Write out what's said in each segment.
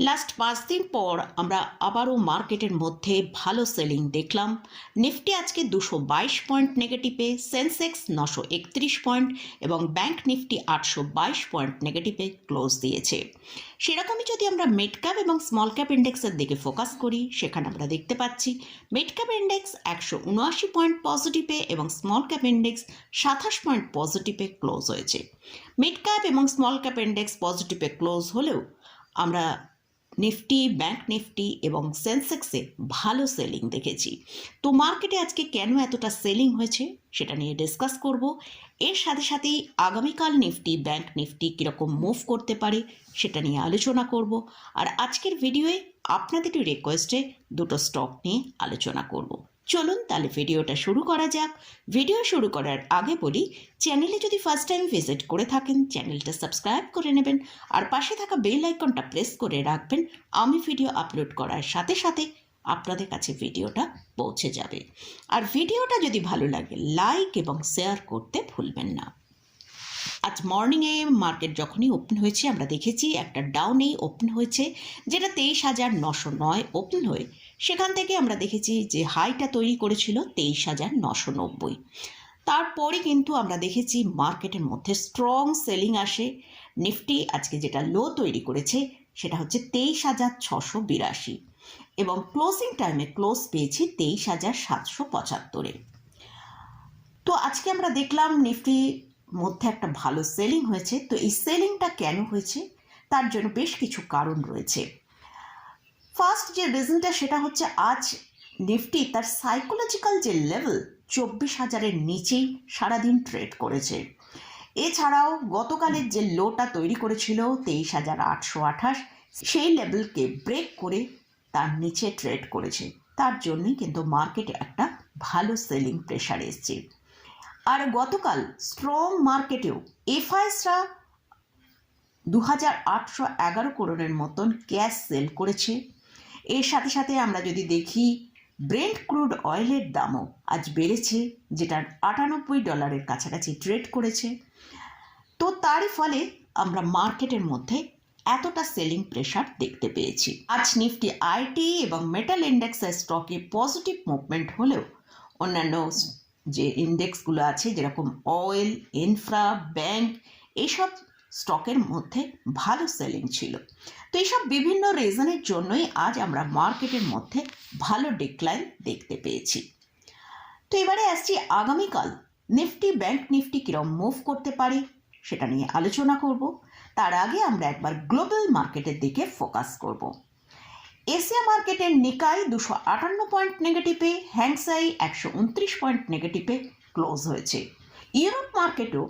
Last 5 দিন পর আমরা আবারও মার্কেটের মধ্যে ভালো সেলিং দেখলাম। নিফটি আজকে 222 পয়েন্ট নেগেটিভে, সেন্সেক্স 931 পয়েন্ট এবং ব্যাংক নিফটি 822 পয়েন্ট নেগেটিভে ক্লোজ দিয়েছে। সেরকমই যদি আমরা মিড ক্যাপ এবং স্মল ক্যাপ ইন্ডেক্সের দিকে ফোকাস করি, সেখানে আমরা দেখতে পাচ্ছি মিড ক্যাপ ইন্ডেক্স 179 পয়েন্ট পজিটিভে এবং স্মল ক্যাপ ইন্ডেক্স 27 পয়েন্ট পজিটিভে ক্লোজ হয়েছে। মিড ক্যাপ এবং স্মল ক্যাপ ইন্ডেক্স পজিটিভে ক্লোজ হলেও আমরা নিফটি, ব্যাংক নিফটি এবং সেন্সেক্সে ভালো সেলিং দেখেছি। তো মার্কেটে আজকে কেন এতটা সেলিং হয়েছে সেটা নিয়ে ডিসকাস করব। এর সাথে সাথেই আগামীকাল নিফটি, ব্যাংক নিফটি কীরকম মুভ করতে পারে সেটা নিয়ে আলোচনা করব। আর আজকের ভিডিওয়ে আপনাদের রিকোয়েস্টে দুটো স্টক নিয়ে আলোচনা করব। চলুন তাহলে ভিডিওটা শুরু করা যাক। ভিডিও শুরু করার আগে বলি, চ্যানেলে যদি ফার্স্ট টাইম ভিজিট করে থাকেন চ্যানেলটা সাবস্ক্রাইব করে নেবেন আর পাশে থাকা বেল আইকনটা প্রেস করে রাখবেন। আমি ভিডিও আপলোড করার সাথে সাথে আপনাদের কাছে ভিডিওটা পৌঁছে যাবে। আর ভিডিওটা যদি ভালো লাগে লাইক এবং শেয়ার করতে ভুলবেন না। আজ মর্নিংয়ে মার্কেট যখনই ওপেন হয়েছে আমরা দেখেছি একটা ডাউনেই ওপেন হয়েছে, যেটা 23,909 ওপেন হয়ে সেখান থেকে আমরা দেখেছি যে হাইটা তৈরি করেছিল 23,990। তারপরে কিন্তু আমরা দেখেছি মার্কেটের মধ্যে স্ট্রং সেলিং আসে। নিফটি আজকে যেটা লো তৈরি করেছে সেটা হচ্ছে 23,682 এবং ক্লোজিং টাইমে ক্লোজ পেয়েছি 23,775। তো আজকে আমরা দেখলাম নিফটি মধ্যে একটা ভালো সেলিং হয়েছে। তো এই সেলিংটা কেন হয়েছে তার জন্য বেশ কিছু কারণ রয়েছে। ফার্স্ট যে রিজনটা সেটা হচ্ছে আজ নিফটি তার সাইকোলজিক্যাল যে লেভেল 24,000-এর নিচেই সারাদিন ট্রেড করেছে। এছাড়াও গতকালের যে লোটা তৈরি করেছিল 23,828 সেই লেভেলকে ব্রেক করে তার নিচে ট্রেড করেছে। তার জন্যই কিন্তু মার্কেটে একটা ভালো সেলিং প্রেশার এসছে। আর গতকাল স্ট্রং মার্কেটেও এফআইএসরা 2,811 করোড়ের মতন ক্যাশ সেল করেছে। এর সাথে সাথে আমরা যদি দেখি ব্রেন্ট ক্রুড অয়েলের দামও আজ বেড়েছে, যেটা $98 কাছাকাছি ট্রেড করেছে। তো তারই ফলে আমরা মার্কেটের মধ্যে এতটা সেলিং প্রেশার দেখতে পেয়েছি। আজ নিফটি, আইটি এবং মেটাল ইন্ডেক্সের স্টকে পজিটিভ মুভমেন্ট হলেও অন্যান্য যে ইন্ডেক্সগুলো আছে যেরকম অয়েল, ইনফ্রা, ব্যাংক, এইসব স্টকের মধ্যে ভালো সেলিং ছিল। তো এইসব বিভিন্ন রিজনের জন্যই আজ আমরা মার্কেটের মধ্যে ভালো ডিক্লাইন দেখতে পেয়েছি। তো এবারে আসছি আগামীকাল নিফটি, ব্যাংক নিফটি কিরকম মুভ করতে পারে সেটা নিয়ে আলোচনা করব। তার আগে আমরা একবার গ্লোবাল মার্কেটের দিকে ফোকাস করব। এশিয়া মার্কেটের নিকাই 258 পয়েন্ট নেগেটিভে, হ্যাংসাই 129 পয়েন্ট নেগেটিভে ক্লোজ হয়েছে। ইউরোপ মার্কেটও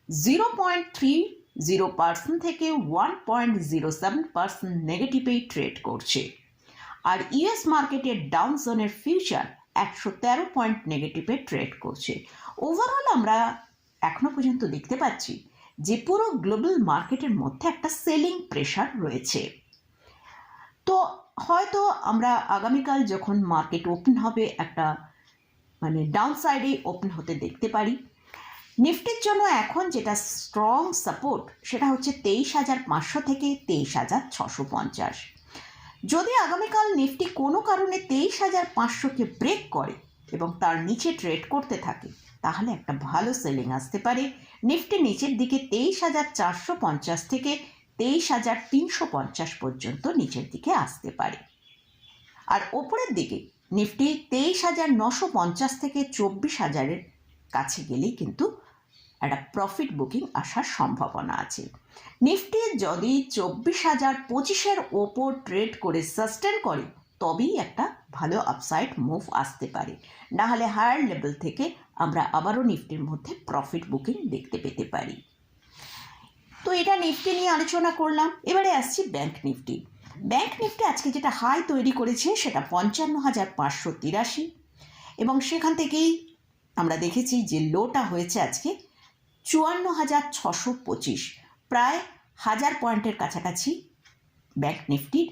0.30% থেকে 1.07% নেগেটিভেই ট্রেড করছে। আর ইউএস মার্কেটের ডাউন জোনের ফিউচার 113 পয়েন্ট নেগেটিভে ট্রেড করছে। ওভারঅল আমরা এখনো পর্যন্ত দেখতে পাচ্ছি যে পুরো গ্লোবাল মার্কেটের মধ্যে একটা সেলিং প্রেশার রয়েছে। তো হয়তো আমরা আগামীকাল যখন মার্কেট ওপেন হবে একটা ডাউন সাইডে ওপেন হতে দেখতে পারি। নিফটির জন্য এখন যেটা স্ট্রং সাপোর্ট সেটা হচ্ছে 23,500 থেকে 23,650। যদি আগামীকাল নিফটি কোনো কারণে 23,500-কে ব্রেক করে এবং তার নিচে ট্রেড করতে থাকে তাহলে একটা ভালো সেলিং আসতে পারে। নিফটি নিচের দিকে 23,450 থেকে 23,350 পর্যন্ত নিচের দিকে আসতে পারে। আর ওপরের দিকে নিফটি 23,950 থেকে 24,000-এর কাছে গেলেই কিন্তু একটা প্রফিট বুকিং আসার সম্ভাবনা আছে। নিফটি যদি 24,025-এর ওপর ট্রেড করে সাস্টেন করে তবেই একটা ভালো আপসাইড মুভ আসতে পারে, না হলে হায়ার লেভেল থেকে আমরা আবারও নিফটির মধ্যে প্রফিট বুকিং দেখতে পেতে পারি। তো এটা নিফটি নিয়ে আলোচনা করলাম। এবারে আসছি ব্যাংক নিফটি। ব্যাংক নিফটি আজকে যেটা হাই তৈরি করেছে সেটা 55,583 এবং সেখান থেকেই আমরা দেখেছি যে লোটা হয়েছে আজকে 54,625, প্রায় 1000 পয়েন্টের কাছাকাছি ব্যাংক নিফটির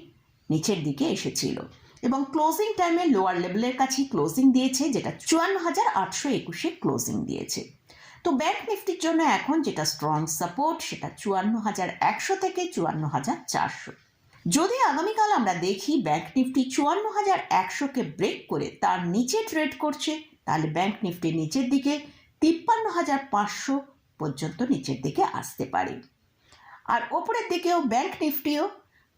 নিচের দিকে এসেছিল এবং ক্লোজিং টাইমে লোয়ার লেভেলের কাছেই ক্লোজিং দিয়েছে, যেটা 54,821-এ ক্লোজিং দিয়েছে। তো ব্যাংক নিফটির জন্য এখন যেটা স্ট্রং সাপোর্ট সেটা 54,100 থেকে 54,400। যদি আগামীকাল আমরা দেখি ব্যাংক নিফটি 54,100কে ব্রেক করে তার নিচে ট্রেড করছে, তাহলে ব্যাংক নিফটি নিচের দিকে 53,500 পর্যন্ত নিচের দিকে আসতে পারে। আর ওপরের দিকেও ব্যাংক নিফটিও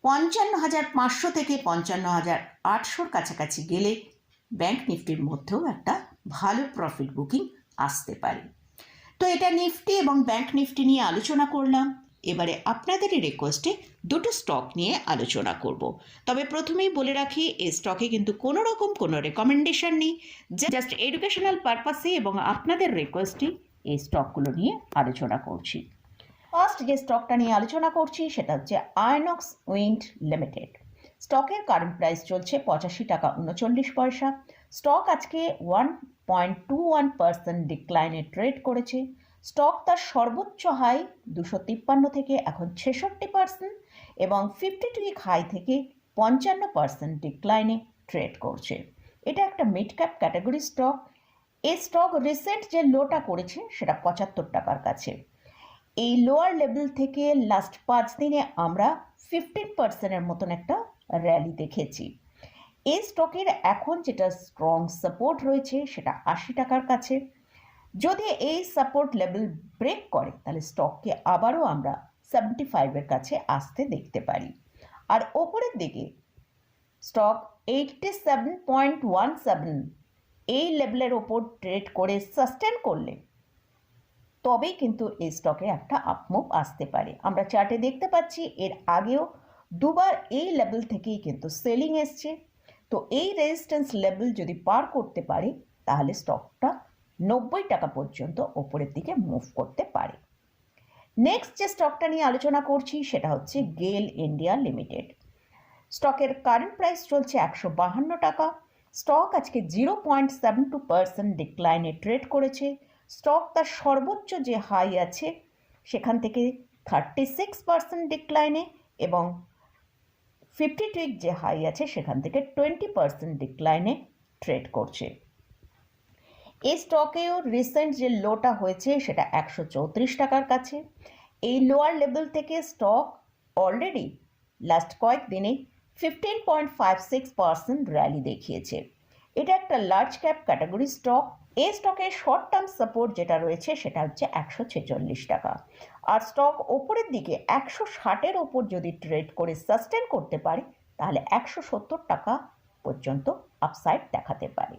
55,500 থেকে 55,800 কাছাকাছি গেলে ব্যাংক নিফটির মধ্যেও একটা ভালো প্রফিট বুকিং আসতে পারে। তো এটা নিফটি এবং ব্যাংক নিফটি নিয়ে আলোচনা করলাম। এবারে আপনাদেরই রিকোয়েস্টে দুটো স্টক নিয়ে আলোচনা করব। তবে প্রথমেই বলে রাখি, এই স্টকে কিন্তু কোনো রকম কোনো রেকমেন্ডেশন নেই, জাস্ট এডুকেশনাল পারপাসে এবং আপনাদের রিকোয়েস্টে এই স্টকগুলো নিয়ে আলোচনা করছি। ফার্স্ট যে স্টকটা নিয়ে আলোচনা করছি সেটা হচ্ছে আয়নক্স উইন্ড লিমিটেড। স্টকের কারেন্ট প্রাইস চলছে 85 টাকা 39 পয়সা। স্টক আজকে 1.21% ডিক্লাইনে ট্রেড করেছে। স্টক তার সর্বোচ্চ হাই 253 থেকে এখন 66% এবং 52 উইক হাই থেকে 55% ডিক্লাইনে ট্রেড করছে। এটা একটা মিড ক্যাপ ক্যাটাগরি স্টক। এই স্টক রিসেন্ট যে লোটা করেছে সেটা 75 টাকার কাছে। এই লোয়ার লেভেল থেকে লাস্ট 5 দিনে আমরা 15%-এর মতন একটা র্যালি দেখেছি। এই স্টকের এখন যেটা স্ট্রং সাপোর্ট রয়েছে সেটা 80 টাকার কাছে। যদি এই সাপোর্ট লেভেল ব্রেক করে তাহলে স্টককে আবারও আমরা 75-এর কাছে আসতে দেখতে পারি। আর ওপরের দিকে স্টক 87.17 এই লেভেলের ওপর ট্রেড করে সাস্টেন করলে তবেই কিন্তু এই স্টকে একটা আপমুভ আসতে পারে। আমরা চার্টে দেখতে পাচ্ছি এর আগেও দুবার এই লেভেল থেকেই কিন্তু সেলিং এসছে। তো এই রেজিস্ট্যান্স লেভেল যদি পার করতে পারে তাহলে স্টকটা 90 টাকা পর্যন্ত ওপরের দিকে মুভ করতে পারে। নেক্সট যে স্টকটা নিয়ে আলোচনা করছি সেটা হচ্ছে গেল ইন্ডিয়া লিমিটেড। স্টকের কারেন্ট প্রাইস চলছে 152 টাকা। স্টক আজকে 0.72% ডিক্লাইনে ট্রেড করেছে। স্টক তার সর্বোচ্চ যে হাই আছে সেখান থেকে 36% ডিক্লাইনে এবং 52 উইক যে হাই আছে সেখান থেকে 20% ডিক্লাইনে ট্রেড করছে। এই স্টকেও রিসেন্ট যে লোটা হয়েছে সেটা 134 টাকার কাছে। এই লোয়ার লেভেল থেকে স্টক অলরেডি লাস্ট কয়েকদিনে 15.56% র্যালি দেখিয়েছে। এটা একটা লার্জ ক্যাপ ক্যাটাগরি স্টক। এই স্টকের শর্ট টার্ম সাপোর্ট যেটা রয়েছে সেটা হচ্ছে 146 টাকা। আর স্টক ওপরের দিকে 160-এর ওপর যদি ট্রেড করে সাস্টেন করতে পারে তাহলে 170 টাকা পর্যন্ত আপসাইড দেখাতে পারে।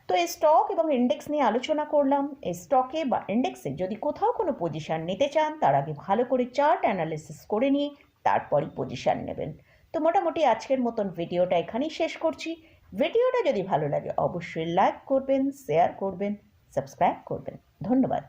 তো এই স্টক এবং ইন্ডেক্স নিয়ে আলোচনা করলাম। এই স্টকে বা ইন্ডেক্সে যদি কোথাও কোনো পজিশন নিতে চান তার আগে ভালো করে চার্ট অ্যানালিসিস করে নিয়ে তারপরই পজিশন নেবেন। তো মোটামুটি আজকের মতন ভিডিওটা এখানেই শেষ করছি। ভিডিওটা যদি ভালো লাগে অবশ্যই লাইক করবেন, শেয়ার করবেন, সাবস্ক্রাইব করবেন। ধন্যবাদ।